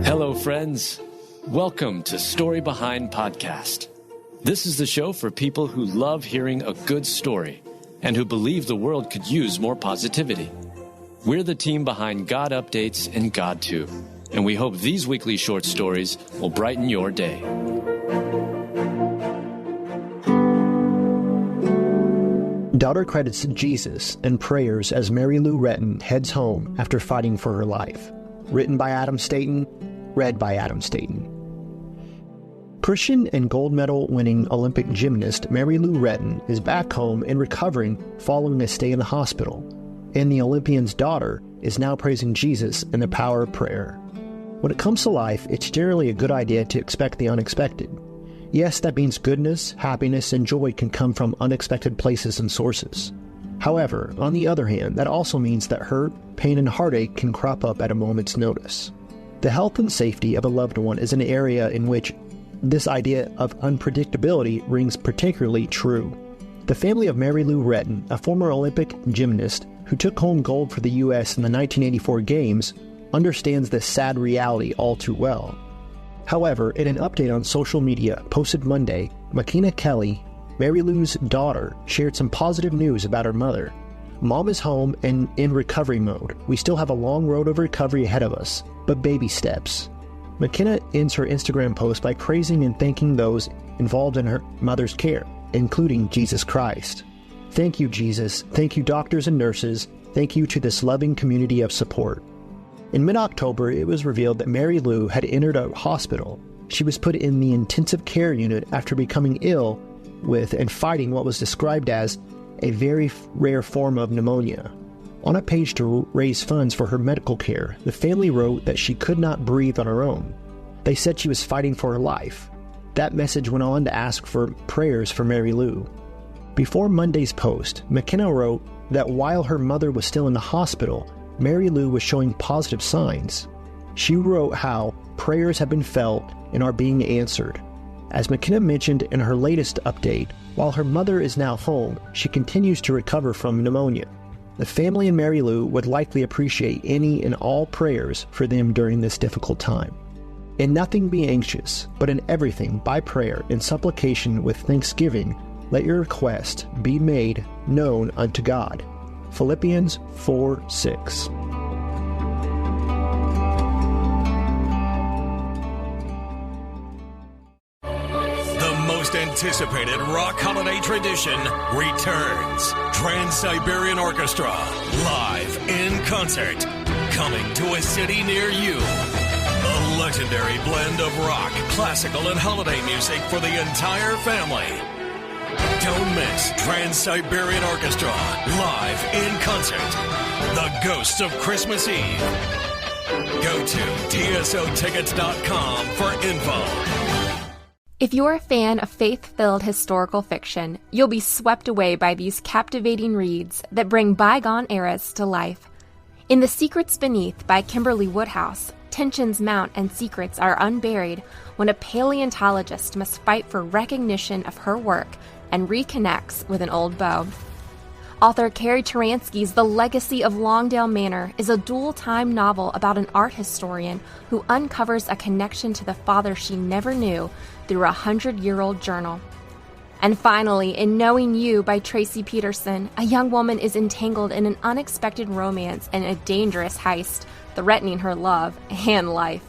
Hello, friends. Welcome to Story Behind Podcast. This is the show for people who love hearing a good story and who believe the world could use more positivity. We're the team behind GodUpdates and God2, and we hope these weekly short stories will brighten your day. Daughter credits Jesus and prayers as Mary Lou Retton heads home after fighting for her life. Written by Adam Staten, read by Adam Staten. Christian and gold medal winning Olympic gymnast Mary Lou Retton is back home and recovering following a stay in the hospital, and the Olympian's daughter is now praising Jesus and the power of prayer. When it comes to life, it's generally a good idea to expect the unexpected. Yes, that means goodness, happiness, and joy can come from unexpected places and sources. However, on the other hand, that also means that hurt, pain, and heartache can crop up at a moment's notice. The health and safety of a loved one is an area in which this idea of unpredictability rings particularly true. The family of Mary Lou Retton, a former Olympic gymnast who took home gold for the U.S. in the 1984 Games, understands this sad reality all too well. However, in an update on social media posted Monday, McKenna Kelly, Mary Lou's daughter, shared some positive news about her mother. Mom is home and in recovery mode. We still have a long road of recovery ahead of us, but baby steps. McKenna ends her Instagram post by praising and thanking those involved in her mother's care, including Jesus Christ. Thank you, Jesus. Thank you, doctors and nurses. Thank you to this loving community of support. In mid-October, it was revealed that Mary Lou had entered a hospital. She was put in the intensive care unit after becoming ill with and fighting what was described as a very rare form of pneumonia. On a page to raise funds for her medical care, the family wrote that she could not breathe on her own. They said she was fighting for her life. That message went on to ask for prayers for Mary Lou. Before Monday's post, McKenna wrote that while her mother was still in the hospital, Mary Lou was showing positive signs. She wrote how prayers have been felt and are being answered. As McKenna mentioned in her latest update, while her mother is now home, she continues to recover from pneumonia. The family and Mary Lou would likely appreciate any and all prayers for them during this difficult time. In nothing be anxious, but in everything by prayer and supplication with thanksgiving, let your request be made known unto God. Philippians 4:6. The most anticipated rock holiday tradition returns. Trans-Siberian Orchestra, live in concert, coming to a city near you. A legendary blend of rock, classical, and holiday music for the entire family. Don't miss Trans-Siberian Orchestra, live in concert. The Ghosts of Christmas Eve. Go to tsotickets.com for info. If you're a fan of faith-filled historical fiction, you'll be swept away by these captivating reads that bring bygone eras to life. In The Secrets Beneath by Kimberly Woodhouse, tensions mount and secrets are unburied when a paleontologist must fight for recognition of her work and reconnects with an old beau. Author Carrie Taransky's The Legacy of Longdale Manor is a dual-time novel about an art historian who uncovers a connection to the father she never knew through a 100-year-old journal. And finally, in Knowing You by Tracy Peterson, a young woman is entangled in an unexpected romance and a dangerous heist, threatening her love and life.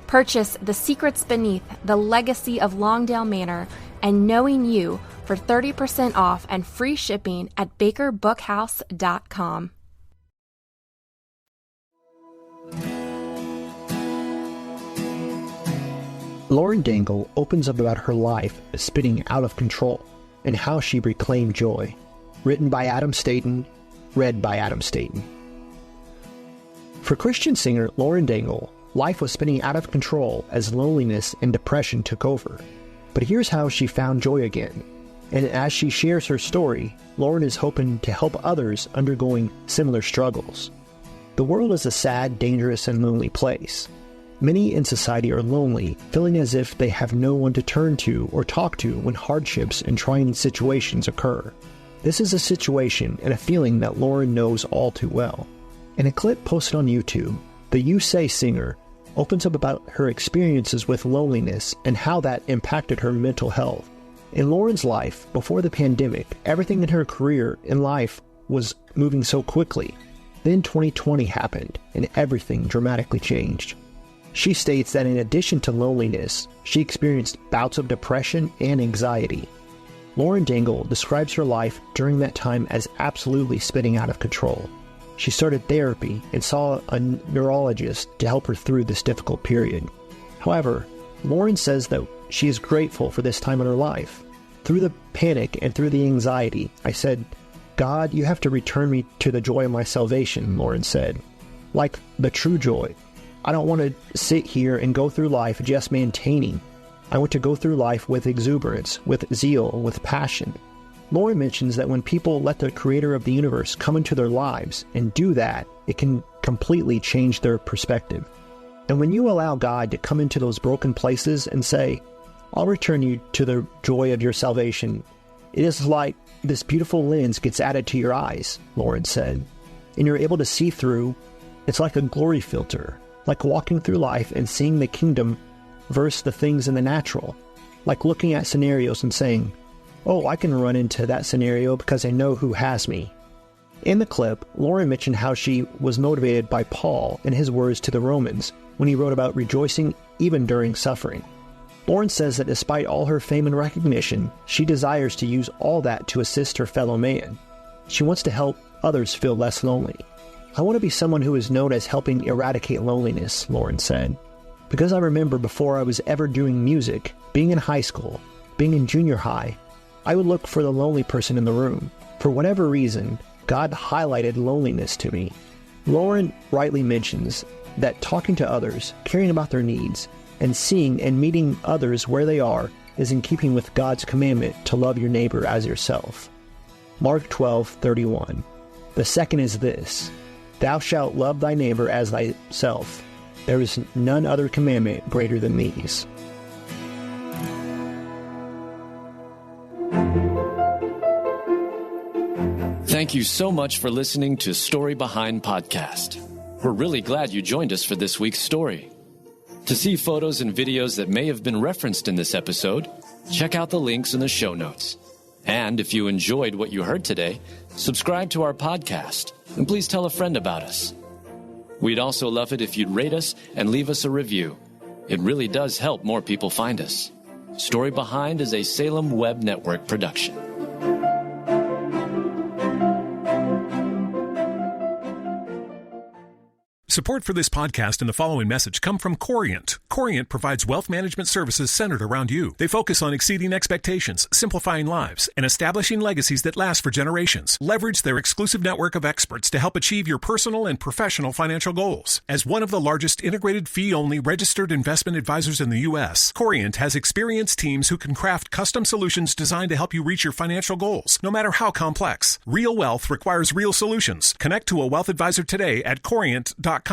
Purchase The Secrets Beneath, The Legacy of Longdale Manor, and Knowing You for 30% off and free shipping at bakerbookhouse.com. Lauren Daigle opens up about her life spinning out of control and how she reclaimed joy. Written by Adam Staten, read by Adam Staten. For Christian singer Lauren Daigle, life was spinning out of control as loneliness and depression took over. But here's how she found joy again. And as she shares her story, Lauren is hoping to help others undergoing similar struggles. The world is a sad, dangerous, and lonely place. Many in society are lonely, feeling as if they have no one to turn to or talk to when hardships and trying situations occur. This is a situation and a feeling that Lauren knows all too well. In a clip posted on YouTube, The You Say singer opens up about her experiences with loneliness and how that impacted her mental health. In Lauren's life, before the pandemic, everything in her career and life was moving so quickly. Then 2020 happened, and everything dramatically changed. She states that in addition to loneliness, she experienced bouts of depression and anxiety. Lauren Daigle describes her life during that time as absolutely spinning out of control. She started therapy and saw a neurologist to help her through this difficult period. However, Lauren says that she is grateful for this time in her life. Through the panic and through the anxiety, I said, "God, you have to return me to the joy of my salvation," Lauren said. Like the true joy. I don't want to sit here and go through life just maintaining. I want to go through life with exuberance, with zeal, with passion. Lauren mentions that when people let the creator of the universe come into their lives and do that, it can completely change their perspective. And when you allow God to come into those broken places and say, "I'll return you to the joy of your salvation," it is like this beautiful lens gets added to your eyes, Lauren said. And you're able to see through. It's like a glory filter, like walking through life and seeing the kingdom versus the things in the natural, like looking at scenarios and saying, "Oh, I can run into that scenario because I know who has me." In the clip, Lauren mentioned how she was motivated by Paul and his words to the Romans when he wrote about rejoicing even during suffering. Lauren says that despite all her fame and recognition, she desires to use all that to assist her fellow man. She wants to help others feel less lonely. "I want to be someone who is known as helping eradicate loneliness," Lauren said. "Because I remember before I was ever doing music, being in high school, being in junior high, I would look for the lonely person in the room. For whatever reason, God highlighted loneliness to me." Lauren rightly mentions that talking to others, caring about their needs, and seeing and meeting others where they are is in keeping with God's commandment to love your neighbor as yourself. Mark 12:31. The second is this, "Thou shalt love thy neighbor as thyself. There is none other commandment greater than these." Thank you so much for listening to Story Behind Podcast. We're really glad you joined us for this week's story. To see photos and videos that may have been referenced in this episode, check out the links in the show notes. And if you enjoyed what you heard today, subscribe to our podcast, and please tell a friend about us. We'd also love it if you'd rate us and leave us a review. It really does help more people find us. Story Behind is a Salem Web Network production. Support for this podcast and the following message come from Corient. Corient provides wealth management services centered around you. They focus on exceeding expectations, simplifying lives, and establishing legacies that last for generations. Leverage their exclusive network of experts to help achieve your personal and professional financial goals. As one of the largest integrated fee-only registered investment advisors in the U.S., Corient has experienced teams who can craft custom solutions designed to help you reach your financial goals, no matter how complex. Real wealth requires real solutions. Connect to a wealth advisor today at Corient.com.